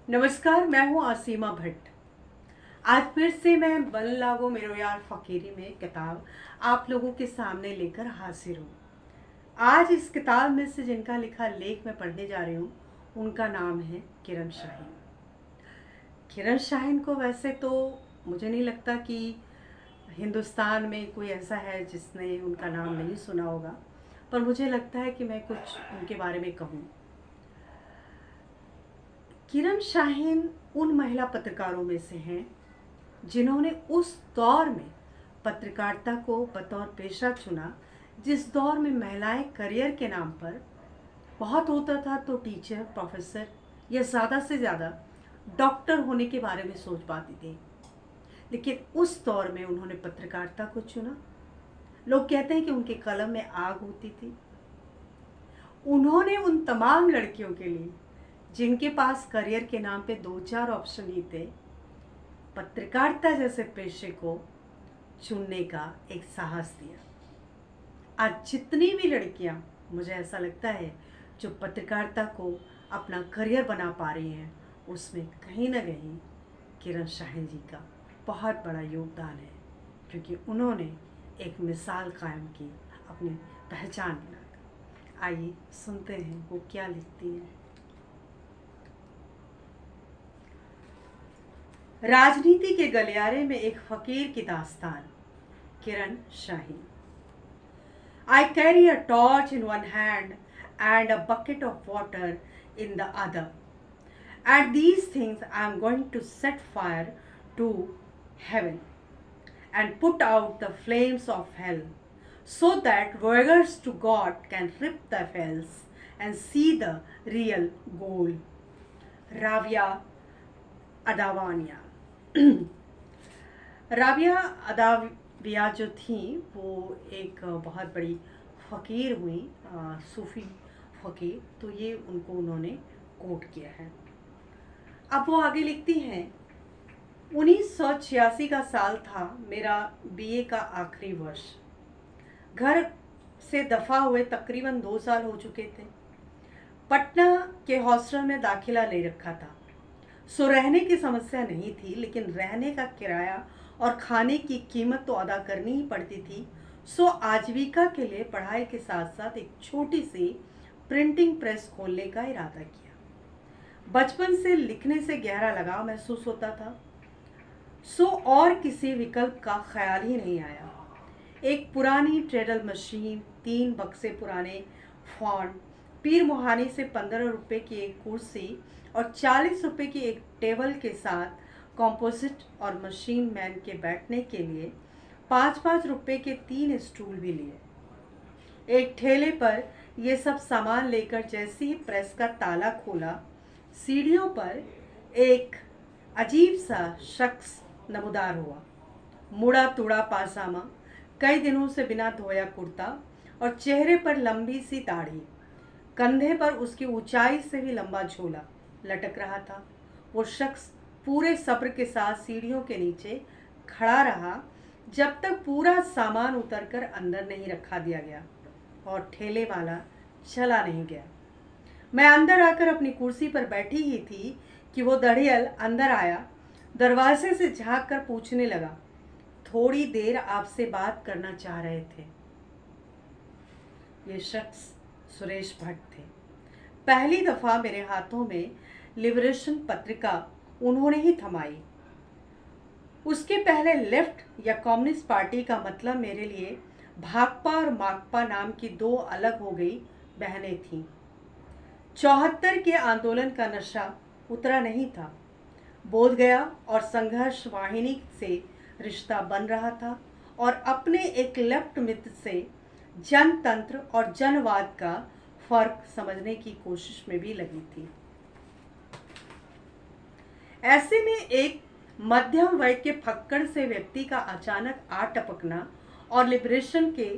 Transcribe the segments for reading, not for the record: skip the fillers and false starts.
नमस्कार, मैं हूँ आसीमा भट्ट। आज फिर से मैं बल लागो मेरो यार फ़कीरी में किताब आप लोगों के सामने लेकर हाजिर हूँ। आज इस किताब में से जिनका लिखा लेख मैं पढ़ने जा रही हूँ उनका नाम है किरण शाहीन। किरण शाहीन को वैसे तो मुझे नहीं लगता कि हिंदुस्तान में कोई ऐसा है जिसने उनका नाम नहीं सुना होगा, पर मुझे लगता है कि मैं कुछ उनके बारे में कहूँ। किरण शाहीन उन महिला पत्रकारों में से हैं जिन्होंने उस दौर में पत्रकारिता को बतौर पेशा चुना जिस दौर में महिलाएं करियर के नाम पर बहुत होता था तो टीचर, प्रोफेसर या ज़्यादा से ज़्यादा डॉक्टर होने के बारे में सोच पाती थी। लेकिन उस दौर में उन्होंने पत्रकारिता को चुना। लोग कहते हैं कि उनके कलम में आग होती थी। उन्होंने उन तमाम लड़कियों के लिए जिनके पास करियर के नाम पे 2-4 ऑप्शन ही थे, पत्रकारिता जैसे पेशे को चुनने का एक साहस दिया। आज जितनी भी लड़कियां, मुझे ऐसा लगता है, जो पत्रकारिता को अपना करियर बना पा रही हैं, उसमें कहीं ना कहीं किरण शाहीन जी का बहुत बड़ा योगदान है, क्योंकि उन्होंने एक मिसाल कायम की अपनी पहचान बनाकर। आइए सुनते हैं वो क्या लिखती हैं। राजनीति के गलियारे में एक फकीर की दास्तान। किरण Shaheen. I carry a torch in one hand and a bucket of water in the other. And these things I am going to set fire to heaven and put out the flames of hell, so that voyagers to God can rip the veils and see the real goal. Rabia अदावानिया। Rabia अदाविया जो थी वो एक बहुत बड़ी फ़कीर हुई, सूफ़ी फ़कीर। तो ये उन्होंने कोट किया है। अब वो आगे लिखती हैं, 1986 का साल था, मेरा बीए का आखिरी वर्ष। घर से दफ़ा हुए तकरीबन 2 साल हो चुके थे। पटना के हॉस्टल में दाखिला ले रखा था, सो रहने की समस्या नहीं थी, लेकिन रहने का किराया और खाने की कीमत तो अदा करनी ही पड़ती थी। सो आजीविका के लिए पढ़ाई के साथ साथ एक छोटी सी प्रिंटिंग प्रेस खोलने का इरादा किया। बचपन से लिखने से गहरा लगाव महसूस होता था, सो और किसी विकल्प का ख्याल ही नहीं आया। एक पुरानी ट्रेडल मशीन, 3 बक्से पुराने फॉन्ट, पीर मुहानी से 15 रुपये की एक कुर्सी और 40 रुपये की एक टेबल के साथ कॉम्पोजिट और मशीन मैन के बैठने के लिए 5-5 रुपये के 3 स्टूल भी लिए। एक ठेले पर ये सब सामान लेकर जैसे ही प्रेस का ताला खोला, सीढ़ियों पर एक अजीब सा शख्स नमूदार हुआ। मुड़ा तुड़ा पाजामा, कई दिनों से बिना धोया कुर्ता और चेहरे पर लंबी सी दाढ़ी। कंधे पर उसकी ऊंचाई से भी लंबा झोला लटक रहा था। वो शख्स पूरे सब्र के साथ सीढ़ियों के नीचे खड़ा रहा जब तक पूरा सामान उतरकर अंदर नहीं रखा दिया गया और ठेले वाला चला नहीं गया। मैं अंदर आकर अपनी कुर्सी पर बैठी ही थी कि वो दढ़ियल अंदर आया। दरवाजे से झांक कर पूछने लगा, थोड़ी देर आपसे बात करना चाह रहे थे। ये शख्स सुरेश भट्ट थे। पहली दफ़ा मेरे हाथों में लिबरेशन पत्रिका उन्होंने ही थमाई। उसके पहले लेफ्ट या कम्युनिस्ट पार्टी का मतलब मेरे लिए भाकपा और माकपा नाम की 2 अलग हो गई बहनें थीं। 74 के आंदोलन का नशा उतरा नहीं था। बोध गया और संघर्ष वाहिनी से रिश्ता बन रहा था और अपने एक लेफ्ट मित्र से जनतंत्र और जनवाद का फर्क समझने की कोशिश में भी लगी थी। ऐसे में एक मध्यम वय के फक्कड़ से व्यक्ति का अचानक आ टपकना और लिबरेशन के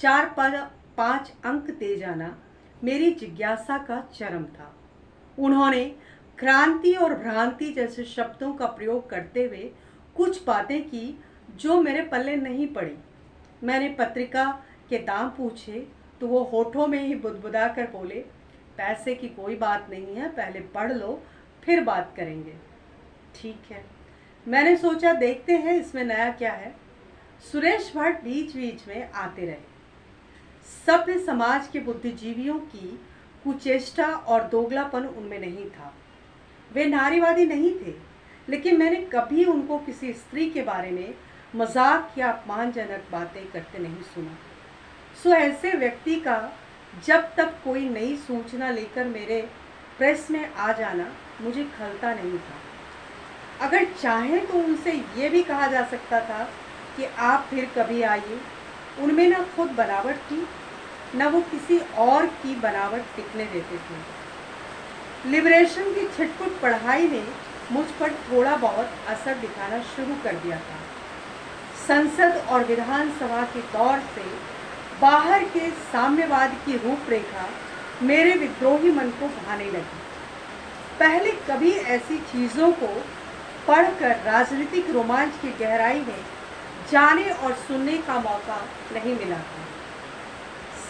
4-5 अंक दे जाना मेरी जिज्ञासा का चरम था। उन्होंने क्रांति और भ्रांति जैसे शब्दों का प्रयोग करते हुए कुछ बातें की जो मेरे पल्ले नहीं पड़ी। मैंने पत्रिका के दाम पूछे तो वो होठों में ही बुदबुदा कर बोले, पैसे की कोई बात नहीं है, पहले पढ़ लो फिर बात करेंगे। ठीक है, मैंने सोचा देखते हैं इसमें नया क्या है। सुरेश भट्ट बीच बीच में आते रहे। सभ्य समाज के बुद्धिजीवियों की कुचेष्टा और दोगलापन उनमें नहीं था। वे नारीवादी नहीं थे, लेकिन मैंने कभी उनको किसी स्त्री के बारे में मजाक या अपमानजनक बातें करते नहीं सुना। सो ऐसे व्यक्ति का जब तक कोई नई सूचना लेकर मेरे प्रेस में आ जाना मुझे खलता नहीं था। अगर चाहें तो उनसे ये भी कहा जा सकता था कि आप फिर कभी आइए। उनमें न खुद बनावट थी, न वो किसी और की बनावट टिकने देते थे। लिबरेशन की छिटपुट पढ़ाई ने मुझ पर थोड़ा बहुत असर दिखाना शुरू कर दिया था। संसद और विधानसभा के दौर से बाहर के साम्यवाद की रूपरेखा मेरे विद्रोही मन को भाने लगी। पहले कभी ऐसी चीज़ों को पढ़कर राजनीतिक रोमांच की गहराई में जाने और सुनने का मौका नहीं मिला था।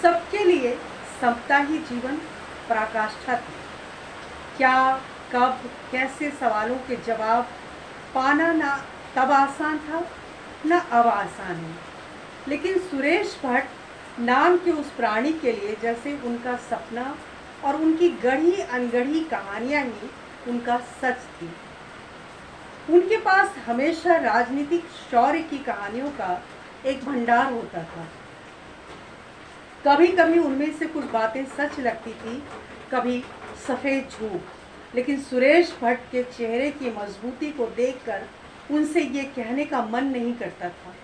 सबके लिए समता ही जीवन पराकाष्ठा थी। क्या, कब, कैसे सवालों के जवाब पाना ना तब आसान था, न अब आसान है। लेकिन सुरेश भट्ट नाम के उस प्राणी के लिए जैसे उनका सपना और उनकी गढ़ी अनगढ़ी कहानियां ही उनका सच थी। उनके पास हमेशा राजनीतिक शौर्य की कहानियों का एक भंडार होता था। कभी कभी उनमें से कुछ बातें सच लगती थी, कभी सफ़ेद झूठ। लेकिन सुरेश भट्ट के चेहरे की मजबूती को देखकर उनसे ये कहने का मन नहीं करता था।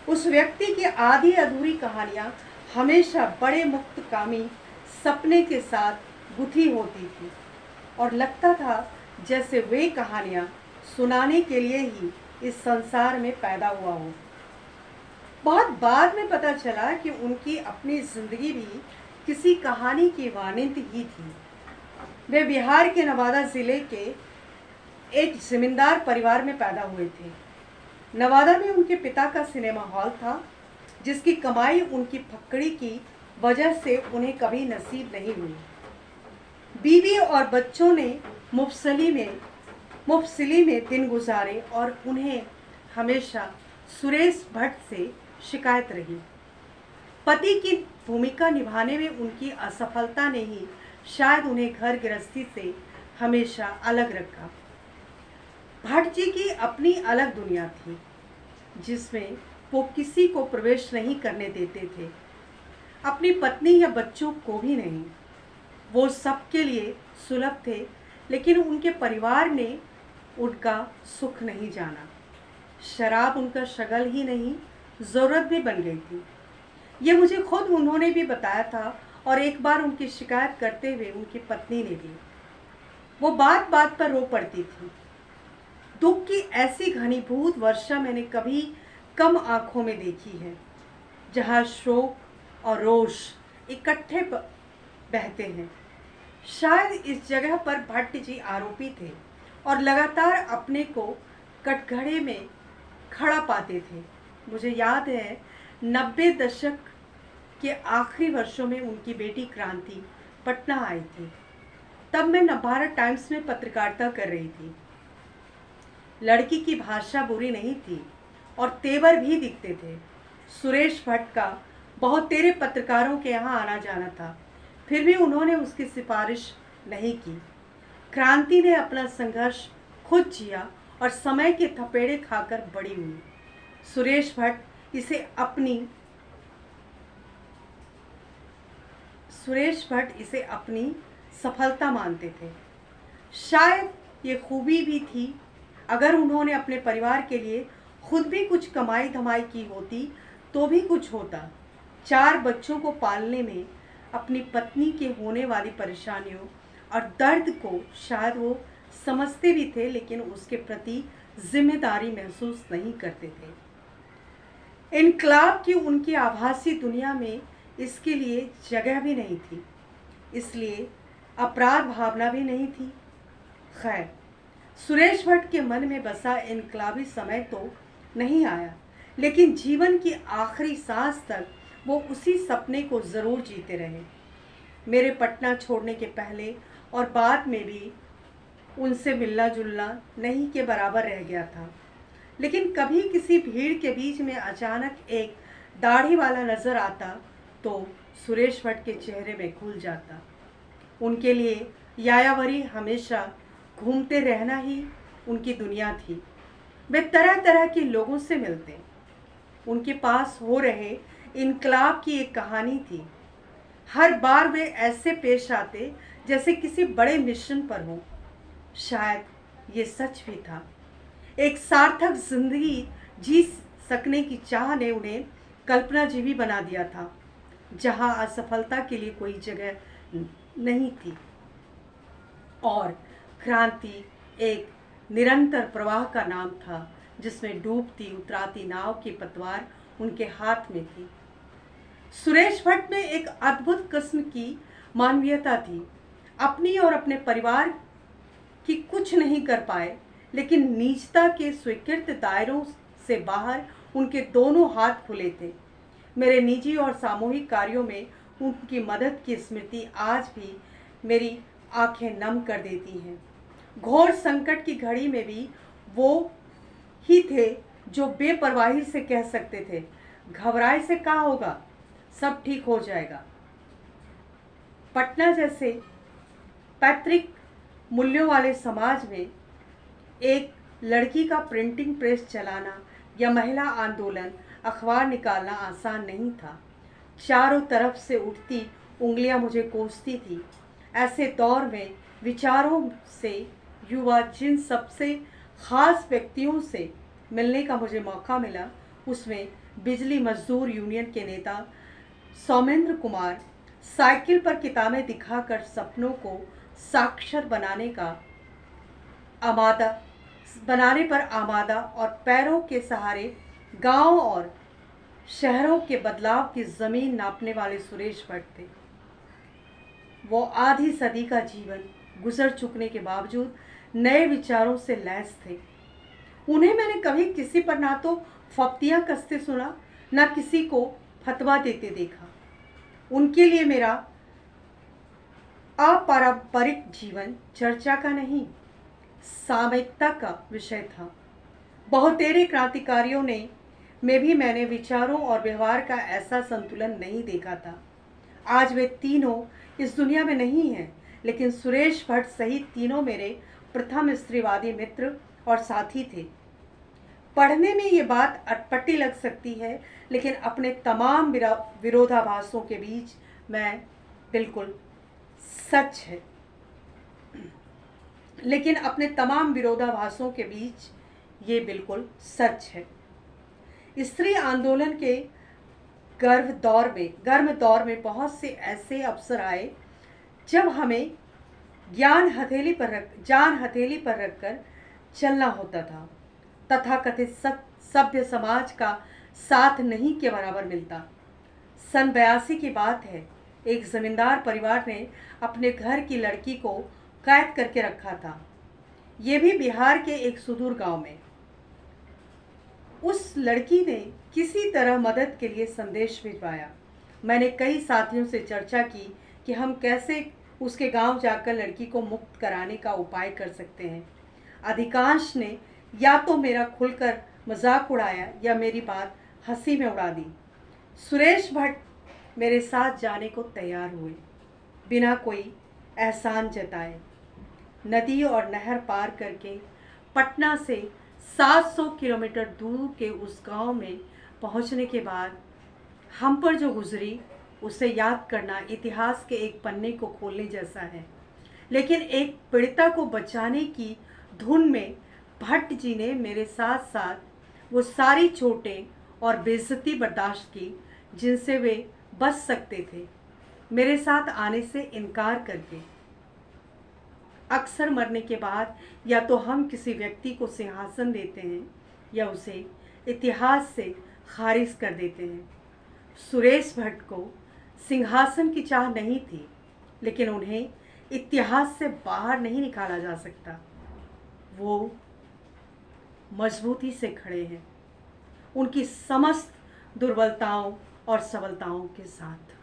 उस व्यक्ति की आधी अधूरी कहानियाँ हमेशा बड़े मुक्तकामी सपने के साथ गुथी होती थी और लगता था जैसे वे कहानियाँ सुनाने के लिए ही इस संसार में पैदा हुआ हो। बहुत बाद में पता चला कि उनकी अपनी जिंदगी भी किसी कहानी की वानिंद ही थी। वे बिहार के नवादा ज़िले के एक जमींदार परिवार में पैदा हुए थे। नवादा में उनके पिता का सिनेमा हॉल था, जिसकी कमाई उनकी फक्कड़ी की वजह से उन्हें कभी नसीब नहीं हुई। बीवी और बच्चों ने मुफसिली में दिन गुजारे और उन्हें हमेशा सुरेश भट्ट से शिकायत रही। पति की भूमिका निभाने में उनकी असफलता ने ही शायद उन्हें घर गृहस्थी से हमेशा अलग रखा। भट्ट जी की अपनी अलग दुनिया थी, जिसमें वो किसी को प्रवेश नहीं करने देते थे, अपनी पत्नी या बच्चों को भी नहीं। वो सबके लिए सुलभ थे, लेकिन उनके परिवार ने उनका सुख नहीं जाना। शराब उनका शगल ही नहीं, ज़रूरत भी बन गई थी। ये मुझे खुद उन्होंने भी बताया था और एक बार उनकी शिकायत करते हुए उनकी पत्नी ने भी। वो बात बात पर रो पड़ती थी। दुख की ऐसी घनीभूत वर्षा मैंने कभी कम आँखों में देखी है, जहाँ शोक और रोष इकट्ठे बहते हैं। शायद इस जगह पर भट्ट जी आरोपी थे और लगातार अपने को कटघरे में खड़ा पाते थे। मुझे याद है 90 दशक के आखिरी वर्षों में उनकी बेटी क्रांति पटना आई थी। तब मैं नवभारत टाइम्स में पत्रकारिता कर रही थी। लड़की की भाषा बुरी नहीं थी और तेवर भी दिखते थे। सुरेश भट्ट का बहुत तेरे पत्रकारों के यहाँ आना जाना था, फिर भी उन्होंने उसकी सिफारिश नहीं की। क्रांति ने अपना संघर्ष खुद जिया और समय के थपेड़े खाकर बड़ी हुई। सुरेश भट्ट इसे अपनी सफलता मानते थे। शायद ये खूबी भी थी। अगर उन्होंने अपने परिवार के लिए खुद भी कुछ कमाई धमाई की होती तो भी कुछ होता। 4 बच्चों को पालने में अपनी पत्नी के होने वाली परेशानियों और दर्द को शायद वो समझते भी थे, लेकिन उसके प्रति जिम्मेदारी महसूस नहीं करते थे। इनकलाब की उनकी आभासी दुनिया में इसके लिए जगह भी नहीं थी, इसलिए अपराध भावना भी नहीं थी। खैर, सुरेश भट्ट के मन में बसा इनकलाबी समय तो नहीं आया, लेकिन जीवन की आखिरी सांस तक वो उसी सपने को ज़रूर जीते रहे। मेरे पटना छोड़ने के पहले और बाद में भी उनसे मिलना जुलना नहीं के बराबर रह गया था। लेकिन कभी किसी भीड़ के बीच में अचानक एक दाढ़ी वाला नज़र आता तो सुरेश भट्ट के चेहरे में खुल जाता। उनके लिए यायावरी हमेशा घूमते रहना ही उनकी दुनिया थी। वे तरह तरह के लोगों से मिलते। उनके पास हो रहे इनकलाब की एक कहानी थी। हर बार वे ऐसे पेश आते जैसे किसी बड़े मिशन पर हों। शायद ये सच भी था। एक सार्थक जिंदगी जी सकने की चाह ने उन्हें कल्पनाजीवी बना दिया था, जहां असफलता के लिए कोई जगह नहीं थी और क्रांति एक निरंतर प्रवाह का नाम था, जिसमें डूबती उतराती नाव की पतवार उनके हाथ में थी। सुरेश भट्ट में एक अद्भुत किस्म की मानवीयता थी। अपनी और अपने परिवार की कुछ नहीं कर पाए, लेकिन नीचता के स्वीकृत दायरों से बाहर उनके दोनों हाथ खुले थे। मेरे निजी और सामूहिक कार्यों में उनकी मदद की स्मृति आज भी मेरी आंखें नम कर देती हैं। घोर संकट की घड़ी में भी वो ही थे जो बेपरवाही से कह सकते थे, घबराए से क्या होगा, सब ठीक हो जाएगा। पटना जैसे पैतृक मूल्यों वाले समाज में एक लड़की का प्रिंटिंग प्रेस चलाना या महिला आंदोलन अखबार निकालना आसान नहीं था। चारों तरफ से उठती उंगलियां मुझे कोसती थी। ऐसे दौर में विचारों से युवा जिन सबसे खास व्यक्तियों से मिलने का मुझे मौका मिला, उसमें बिजली मजदूर यूनियन के नेता सौमेंद्र कुमार साइकिल पर किताबें दिखाकर सपनों को साक्षर बनाने पर आमादा और पैरों के सहारे गांव और शहरों के बदलाव की जमीन नापने वाले सुरेश भट्ट थे। वो आधी सदी का जीवन गुजर चुकने के बावजूद नए विचारों से लैस थे। उन्हें मैंने कभी किसी पर ना तो फप्तियां कसते सुना, ना किसी को फतवा देते देखा। उनके लिए मेरा अपारंपरिक जीवन चर्चा का नहीं, सामयिकता का विषय था। बहुतेरे क्रांतिकारियों में भी मैंने विचारों और व्यवहार का ऐसा संतुलन नहीं देखा था। आज वे तीनों इस दुनिया में नहीं हैं, लेकिन सुरेश भट्ट सहित तीनों मेरे प्रथम स्त्रीवादी मित्र और साथी थे। पढ़ने में ये बात अटपटी लग सकती है, लेकिन अपने तमाम विरोधाभासों के बीच मैं बिल्कुल सच है लेकिन अपने तमाम विरोधाभासों के बीच ये बिल्कुल सच है। स्त्री आंदोलन के गर्म दौर में बहुत से ऐसे अवसर आए जब हमें जान हथेली पर रखकर चलना होता था। तथाकथित सभ्य समाज का साथ नहीं के बराबर मिलता। सन 82 की बात है। एक जमींदार परिवार ने अपने घर की लड़की को कैद करके रखा था, ये भी बिहार के एक सुदूर गांव में। उस लड़की ने किसी तरह मदद के लिए संदेश भिजवाया। मैंने कई साथियों से चर्चा की कि हम कैसे उसके गांव जाकर लड़की को मुक्त कराने का उपाय कर सकते हैं। अधिकांश ने या तो मेरा खुलकर मजाक उड़ाया या मेरी बात हंसी में उड़ा दी। सुरेश भट्ट मेरे साथ जाने को तैयार हुए, बिना कोई एहसान जताए। नदी और नहर पार करके पटना से 700 किलोमीटर दूर के उस गांव में पहुंचने के बाद हम पर जो गुजरी उसे याद करना इतिहास के एक पन्ने को खोलने जैसा है। लेकिन एक पीड़िता को बचाने की धुन में भट्ट जी ने मेरे साथ साथ वो सारी चोटें और बेइज्जती बर्दाश्त की जिनसे वे बच सकते थे, मेरे साथ आने से इनकार करके। अक्सर मरने के बाद या तो हम किसी व्यक्ति को सिंहासन देते हैं या उसे इतिहास से खारिज कर देते हैं। सुरेश भट्ट को सिंहासन की चाह नहीं थी, लेकिन उन्हें इतिहास से बाहर नहीं निकाला जा सकता। वो मजबूती से खड़े हैं, उनकी समस्त दुर्बलताओं और सबलताओं के साथ।